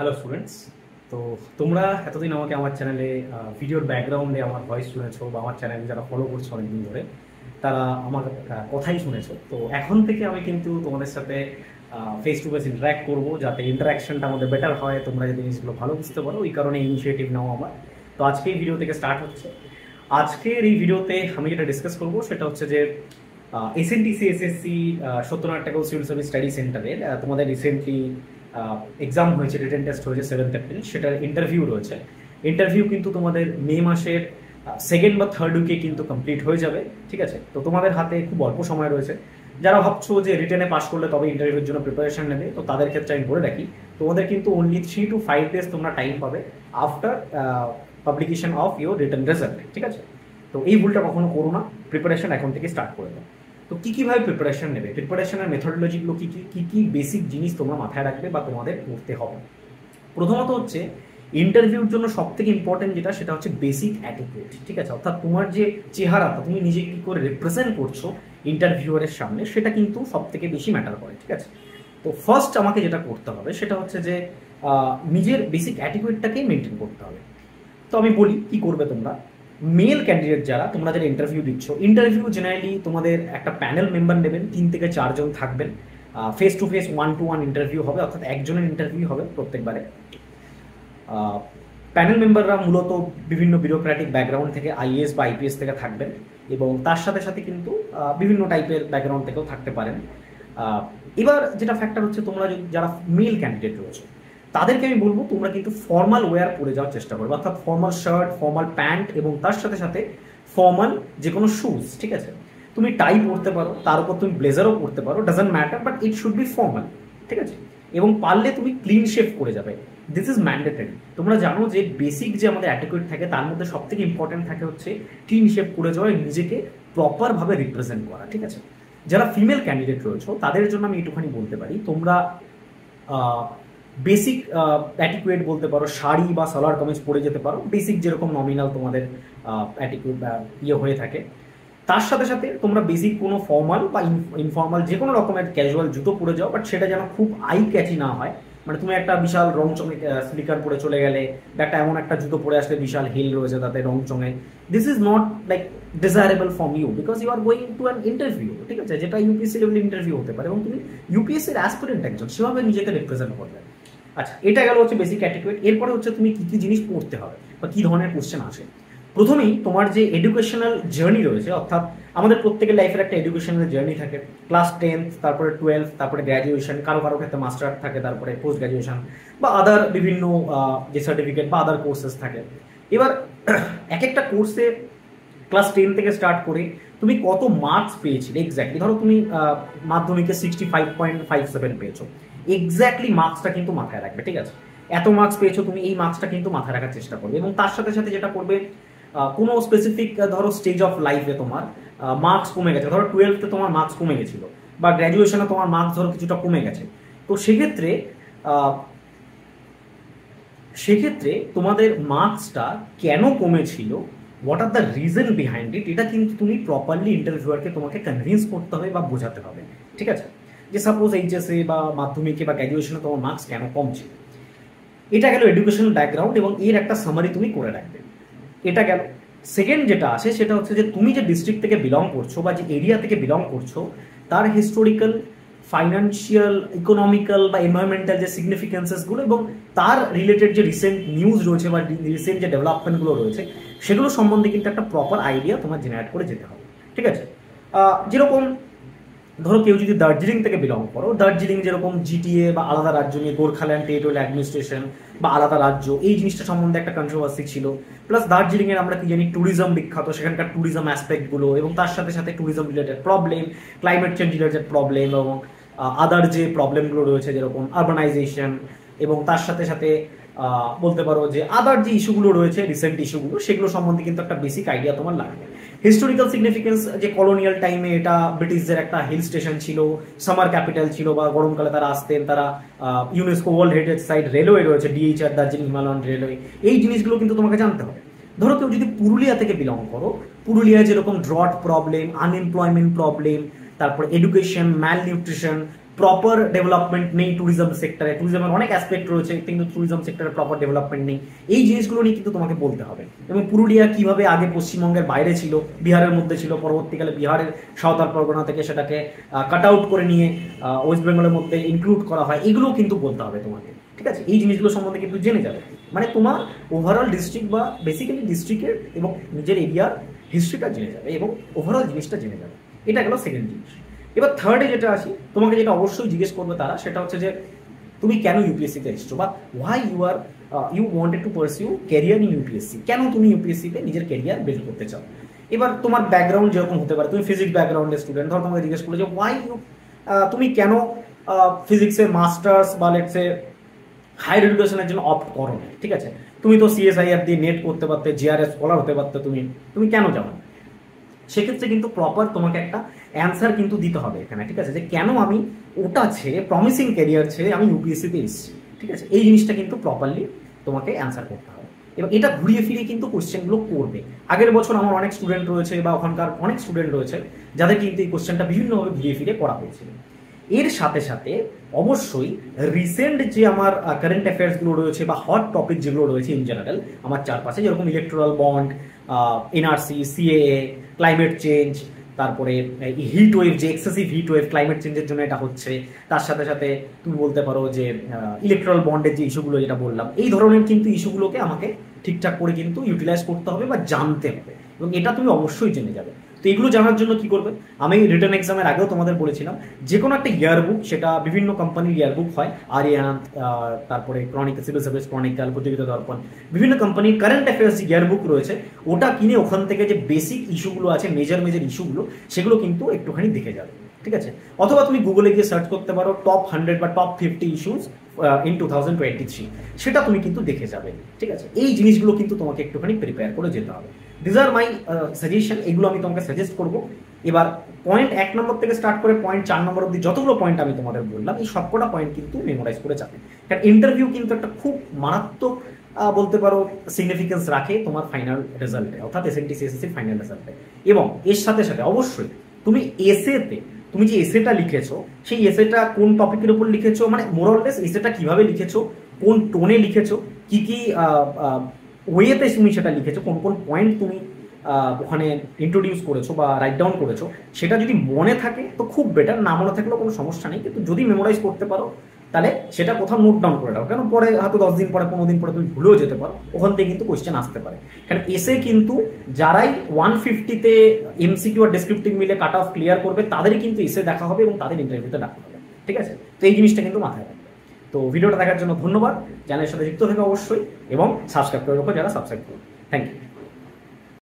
Hello students. তো তোমরা এতদিন আমাকে আমার চ্যানেলে ভিডিওর ব্যাকগ্রাউন্ডে আমার ভয়েস শুনেছো বা আমার চ্যানেল যারা ফলো করছো অনেকদিন ধরে তারা আমার কথাই শুনেছো। তো এখন থেকে আমি কিন্তু তোমাদের সাথে ফেস টু ফেস ইন্টারাক্ট করবো, যাতে ইন্টারাকশনটা আমাদের বেটার হয়, তোমরা যদি জিনিসগুলো ভালো বুঝতে পারো, ওই কারণে ইনিশিয়েটিভ নাও আমার। তো আজকে এই ভিডিও থেকে স্টার্ট হচ্ছে। আজকের এই ভিডিওতে আমি যেটা ডিসকাস করবো সেটা হচ্ছে যে এসএনটিসি এসএসসি সত্যনারায়ণ ঠাকুর সিভিল সার্ভিস স্টাডি সেন্টারের তোমাদের রিসেন্টলি এক্সাম হয়েছে, রিটেন টেস্ট হয়েছে 7 এপ্রিল, সেটার ইন্টারভিউ রয়েছে। ইন্টারভিউ কিন্তু তোমাদের মে মাসের সেকেন্ড বা থার্ড উইকে কিন্তু কমপ্লিট হয়ে যাবে। ঠিক আছে, তো তোমাদের হাতে খুব অল্প সময় রয়েছে। যারা ভাবছো যে রিটেনে পাস করলে তবে ইন্টারভিউর জন্য প্রিপারেশন নেবে, তো তাদের ক্ষেত্রে আমি বলে রাখি তোমাদের কিন্তু অনলি 3 to 5 days তোমরা টাইম পাবে after publication of your written result. ঠিক আছে, তো এই ভুলটা কখনো করো না, প্রিপারেশন এখন থেকে স্টার্ট করে দাও। তো কী কীভাবে প্রিপারেশন নেবে, প্রিপারেশনের মেথডোলজিগুলো কী কী কী কী বেসিক জিনিস তোমরা মাথায় রাখবে বা তোমাদের করতে হবে। প্রথমত হচ্ছে ইন্টারভিউর জন্য সব থেকে ইম্পর্টেন্ট যেটা, সেটা হচ্ছে বেসিক অ্যাটিটিউড। ঠিক আছে, অর্থাৎ তোমার যে চেহারাটা, তুমি নিজে কী করে রিপ্রেজেন্ট করছো ইন্টারভিউয়ারের সামনে, সেটা কিন্তু সব থেকে বেশি ম্যাটার করে। ঠিক আছে, তো ফার্স্ট আমাকে যেটা করতে হবে সেটা হচ্ছে যে নিজের বেসিক অ্যাটিটিউডটাকেই মেনটেন করতে হবে। তো আমি বলি কি করবে তোমরা। মেল ক্যান্ডিডেট যারা, তোমরা যারা ইন্টারভিউ দিচ্ছ, ইন্টারভিউ জেনারেলি তোমাদের একটা প্যানেল মেম্বার নেবেন, 3 থেকে 4 জন থাকবেন। Face to face 1-to-1 interview হবে, অর্থাৎ একজনের ইন্টারভিউ হবে প্রত্যেকবারে। প্যানেল মেম্বাররা মূলত বিভিন্ন বিউরোক্র্যাটিক ব্যাকগ্রাউন্ড থেকে, আইএএস বা আইপিএস থেকে থাকবেন, এবং তার সাথে সাথে কিন্তু বিভিন্ন টাইপের ব্যাকগ্রাউন্ড থেকেও থাকতে পারেন। এবার যেটা ফ্যাক্টর হচ্ছে, তোমরা যারা মেল ক্যান্ডিডেট রয়েছে তাদেরকে আমি বলবো তোমরা কিন্তু ফর্মাল ওয়্যার পরে যাওয়ার চেষ্টা করবে, অর্থাৎ ফর্মাল শার্ট, ফর্মাল প্যান্ট এবং তার সাথে সাথে ফর্মাল যে কোনো শুজ। ঠিক আছে, তুমি টাই পরতে পারো, তার উপর তুমি ব্লেজারও পরতে পারো, doesn't matter, but it should be formal. ঠিক আছে, এবং পারলে তুমি ক্লিন শেভ করে যাবে, দিস ইজ ম্যান্ডেটরি। তোমরা জানো যে বেসিক যে আমাদের অ্যাটিটিউড থাকে তার মধ্যে সব থেকে ইম্পর্টেন্ট থাকে হচ্ছে ক্লিন শেভ করে যাওয়া, নিজেকে প্রপারভাবে রিপ্রেজেন্ট করা। ঠিক আছে, যারা ফিমেল ক্যান্ডিডেট রয়েছে তাদের জন্য আমি একটুখানি বলতে পারি, তোমরা বেসিক অ্যাটিকুয়েট বলতে পারো, শাড়ি বা সালোয়ার কামিজ পরে যেতে পারো, বেসিক যেরকম নমিনাল তোমাদের অ্যাটিকুয়েট ইয়ে হয়ে থাকে। তার সাথে সাথে তোমরা বেসিক কোনো ফর্মাল বা ইনফর্মাল যে কোনো রকমের ক্যাজুয়াল জুতো পরে যাও, বাট সেটা যেন খুব আই ক্যাচি না হয়। মানে তুমি একটা বিশাল রংচঙে স্লিকার পরে চলে গেলে, বা একটা এমন একটা জুতো পরে আসলে বিশাল হিল রয়েছে তাতে রংচঙে, this is not like desirable from you, because you are going to an interview. ঠিক আছে, যেটা ইউপিএসসি লেভেল ইন্টারভিউ হতে পারে, এবং তুমি ইউপিএসসির অ্যাসপিরেন্ট একজন, সেভাবে নিজেকে রিপ্রেজেন্ট করবে। আচ্ছা, এটা গেল হচ্ছে বেসিক অ্যাটিটিউড। এরপরে হচ্ছে তুমি কী কী জিনিস পড়তে হবে বা কী ধরনের কোশ্চেন আসে। প্রথমেই তোমার যে এডুকেশনাল জার্নি রয়েছে, অর্থাৎ আমাদের প্রত্যেকের লাইফের একটা এডুকেশনাল জার্নি থাকে। ক্লাস 10, তারপরে 12, তারপরে গ্র্যাজুয়েশন, কারো কারো ক্ষেত্রে মাস্টার থাকে, তারপরে পোস্ট গ্র্যাজুয়েশন বা আদার বিভিন্ন যে সার্টিফিকেট বা আদার কোর্সেস থাকে। এবার এক একটা কোর্সে ক্লাস 10 থেকে স্টার্ট করে তুমি কত মার্কস পেয়েছিলে এক্স্যাক্টলি, ধরো তুমি মাধ্যমিকে 65.57 পেয়েছো, এক্স্যাক্টলি মার্কসটা কিন্তু মাথায় রাখবে। ঠিক আছে, এত মার্কস পেয়েছো তুমি, এই মার্কসটা কিন্তু মাথায় রাখার চেষ্টা করবে। এবং তার সাথে সাথে যেটা করবে, কোনো স্পেসিফিক ধরো স্টেজ অফ লাইফে তোমার মার্কস কমে গেছে, ধরো 12তে তোমার মার্কস কমে গেছিলো, বা গ্র্যাজুয়েশনে তোমার মার্কস ধরো কিছুটা কমে গেছে, তো সেক্ষেত্রে তোমাদের মার্কসটা কেন কমেছিল, what are the reason behind it, এটা কিন্তু তুমি প্রপারলি ইন্টারভিউয়ারকে তোমাকে কনভিন্স করতে হবে বা বোঝাতে হবে। ঠিক আছে, যে সাপোজ এইচএসএ বা মাধ্যমিকে বা গ্র্যাজুয়েশনে তোমার মার্কস কেন কম ছিল। এটা গেল এডুকেশনাল ব্যাকগ্রাউন্ড, এবং এর একটা সামারি তুমি করে রাখবে। এটা গেল। সেকেন্ড যেটা আসে সেটা হচ্ছে যে তুমি যে ডিস্ট্রিক্ট থেকে বিলং করছো বা যে এরিয়া থেকে বিলং করছো, তার হিস্টোরিক্যাল, ফাইন্যান্সিয়াল, ইকোনমিক্যাল বা এনভায়রনমেন্টাল যে সিগনিফিকেন্সেসগুলো, এবং তার রিলেটেড যে রিসেন্ট নিউজ রয়েছে বা রিসেন্ট যে ডেভেলপমেন্টগুলো রয়েছে, সেগুলো সম্বন্ধে কিন্তু একটা প্রপার আইডিয়া তোমার জেনারেট করে যেতে হবে। ঠিক আছে, যেরকম ধরো কেউ যদি দার্জিলিং থেকে বিলং করো, দার্জিলিং যেরকম জিটিএ বা আলাদা রাজ্য নিয়ে, গোর্খাল্যান্ড টেরিটোরিয়াল অ্যাডমিনিস্ট্রেশন বা আলাদা রাজ্য, এই জিনিসটা সম্বন্ধে একটা কন্ট্রোভার্সি ছিল। প্লাস দার্জিলিংয়ের আমরা কি জানি, ট্যুরিজম বিখ্যাত, সেখানকার ট্যুরিজম অ্যাসপেক্টগুলো, এবং তার সাথে সাথে tourism related problem, climate change related problem, এবং আদার যে প্রবলেমগুলো রয়েছে যেরকম আরবানাইজেশন, এবং তার সাথে সাথে বলতে পারো যে আদার যে ইস্যুগুলো রয়েছে, রিসেন্ট ইস্যুগুলো, সেগুলো সম্বন্ধে কিন্তু একটা বেসিক আইডিয়া তোমার লাগবে। হিস্টোরিক্যাল সিগনিফিকেন্স, যে কলোনিয়াল টাইমে এটা ব্রিটিশদের একটা হিল স্টেশন ছিল, সামার ক্যাপিটাল ছিল, বা গরমকালে তারা আসতেন, তারা UNESCO world heritage site, railway রয়েছে, ডিএইচআর, দার্জিলিং হিমালয়ান রেলওয়ে, এই জিনিসগুলো কিন্তু তোমাকে জানতে হবে। ধরো কেউ যদি পুরুলিয়া থেকে বিলং করো, পুরুলিয়ায় যেরকম ড্রট প্রবলেম, আনএমপ্লয়মেন্ট প্রবলেম, তারপর এডুকেশন, ম্যাল নিউট্রিশন, প্রপার ডেভেলপমেন্ট নেই ট্যুরিজম সেক্টরে, ট্যুরিজমের অনেক অ্যাসপেক্ট রয়েছে কিন্তু ট্যুরিজম সেক্টরে প্রপার ডেভেলপমেন্ট নেই। এই জিনিসগুলো নিয়ে কিন্তু তোমাকে বলতে হবে। এবং পুরুলিয়া কিভাবে আগে পশ্চিমবঙ্গের বাইরে ছিল, বিহারের মধ্যে ছিল, পরবর্তীকালে বিহারের সাঁওতাল পরগনা থেকে সেটাকে কাট আউট করে নিয়ে ওয়েস্ট বেঙ্গলের মধ্যে ইনক্লুড করা হয়, এগুলোও কিন্তু বলতে হবে তোমাকে, ঠিক আছে? এই জিনিসগুলো সম্বন্ধে কিন্তু জেনে যাবে, মানে তোমার ওভারঅল ডিস্ট্রিক্ট বা বেসিক্যালি ডিস্ট্রিক্টের এবং নিজের এরিয়ার হিস্ট্রিটা জেনে যাবে এবং ওভারঅল জিনিসটা জেনে যাবে। এটা গেল সেকেন্ড জিনিস। এবার থার্ডে যেটা আসি, তোমাকে যেটা অবশ্যই জিজ্ঞেস করবে তারা, সেটা হচ্ছে যে তুমি কেন ইউপিএসসিতে এসছো, বা why you wanted to pursue career in UPSC, কেন তুমি ইউপিএসসিতে নিজের ক্যারিয়ার বিল্ড করতে চাও। এবার তোমার ব্যাকগ্রাউন্ড যেরকম হতে পারে, তুমি ফিজিক্স ব্যাকগ্রাউন্ডের স্টুডেন্ট, ধর তোমাকে জিজ্ঞেস করলো যে তুমি কেন ফিজিক্সের মাস্টার্স বা লেটসে হায়ার এডুকেশনের জন্য অপ্ট করো না, ঠিক আছে? তুমি তো সিএসআইআর দিয়ে নেট করতে পারতে, জিআরএস স্কলার হতে পারতে, তুমি কেন যাও না? সেক্ষেত্রে কিন্তু প্রপার তোমাকে একটা অ্যান্সার কিন্তু দিতে হবে এখানে, ঠিক আছে? যে কেন আমি ওটা ছেড়ে, প্রমিসিং ক্যারিয়ার ছেড়ে আমি ইউপিএসসিতে এসেছি, ঠিক আছে? এই জিনিসটা কিন্তু প্রপারলি তোমাকে অ্যান্সার করতে হবে। এবং এটা ঘুরিয়ে ফিরিয়ে কিন্তু কোশ্চেনগুলো করবে। আগের বছর আমার অনেক স্টুডেন্ট রয়েছে বা ওখানকার অনেক স্টুডেন্ট রয়েছে যাদের কিন্তু এই কোশ্চেনটা বিভিন্নভাবে ঘুরিয়ে ফিরে করা হয়েছিল। এর সাথে সাথে অবশ্যই রিসেন্ট যে আমার কারেন্ট অ্যাফেয়ার্সগুলো রয়েছে বা হট টপিক যেগুলো রয়েছে ইন জেনারেল আমার চারপাশে, যেরকম electoral bond, NRC, CAA, climate change, তারপরে হিট ওয়েভ, যে এক্সেসিভ হিট ওয়েভ ক্লাইমেট চেঞ্জের জন্য এটা হচ্ছে, তার সাথে সাথে তুমি বলতে পারো যে ইলেকট্রাল বন্ডের যে ইস্যুগুলো যেটা বললাম, এই ধরনের কিন্তু ইস্যুগুলোকে আমাকে ঠিকঠাক করে কিন্তু ইউটিলাইজ করতে হবে বা জানতে হবে, এবং এটা তুমি অবশ্যই জেনে যাবে। তো এগুলো জানার জন্য কি করবে, আমি রিটার্ন এক্সামের আগেও তোমাদের বলেছিলাম, যে কোনো একটা ইয়ারবুক, সেটা বিভিন্ন কোম্পানির ইয়ারবুক হয়, আরিয়ান্থ, তারপরে ক্রনিকল, সিভিল সার্ভিস ক্রনিকল, প্রতিযোগিতা দর্পণ, বিভিন্ন কোম্পানির কারেন্ট অ্যাফেয়ার্স যে ইয়ারবুক রয়েছে, ওটা কিনে ওখান থেকে যে বেসিক ইস্যুগুলো আছে, মেজর ইস্যুগুলো, সেগুলো কিন্তু একটুখানি দেখে যাবে, ঠিক আছে? অথবা তুমি গুগলে গিয়ে সার্চ করতে পারো টপ 100 বা টপ 50 ইস্যুস ইন 2023, সেটা তুমি কিন্তু দেখে যাবে, ঠিক আছে? এই জিনিসগুলো কিন্তু তোমাকে একটুখানি প্রিপেয়ার করে যেতে হবে। দিস আর মাই সাজেশন, এগুলো আমি তোমাকে সাজেস্ট করবো। এবার পয়েন্ট 1 নম্বর থেকে স্টার্ট করে পয়েন্ট 4 নম্বর অব্দি যতগুলো পয়েন্ট আমি তোমাদের বললাম, এই সবকটা পয়েন্ট কিন্তু মেমোরাইজ করে যাবে, কারণ ইন্টারভিউ কিন্তু একটা খুব মারাত্মক বলতে পারো সিগনিফিকেন্স রাখে তোমার ফাইনাল রেজাল্টে, অর্থাৎ এসএনটি সিএসএসসি ফাইনাল রেজাল্টে। এবং এর সাথে সাথে অবশ্যই তুমি এসেতে, তুমি যে এসেটা লিখেছো, সেই এসেটা কোন টপিকের উপর লিখেছো, মানে মোরলেস এসেটা কিভাবে লিখেছো, কোন টোনে লিখেছো, কি কি ওয়েতে তুমি সেটা লিখেছো, কোন কোন পয়েন্ট তুমি ওখানে ইন্ট্রোডিউস করেছো বা রাইট ডাউন করেছো, সেটা যদি মনে থাকে তো খুব বেটার, না মনে থাকলেও কোনো সমস্যা নেই, কিন্তু যদি মেমোরাইজ করতে পারো তাহলে সেটা কোথাও নোট ডাউন করে রাখো, কারণ পরে হয়তো 10 দিন পরে, 15 দিন পরে তুমি ভুলেও যেতে পারো, ওখান থেকে কিন্তু কোয়েশ্চেন আসতে পারে। কারণ এসে কিন্তু যারাই 150-তে এমসিকিউ আর ডেসক্রিপটিভ মিলে কাট অফ ক্লিয়ার করবে, তাদেরই কিন্তু এসে দেখা হবে এবং তাদের ইন্টারভিউতে ডাকা হবে, ঠিক আছে? তো এই জিনিসটা কিন্তু মাথায় রাখবে। তো ভিডিওটা দেখার জন্য ধন্যবাদ, চ্যানেলের সাথে যুক্ত থেকে অবশ্যই, এবং সাবস্ক্রাইব করে রাখো যারা সাবস্ক্রাইব করো। Thank you.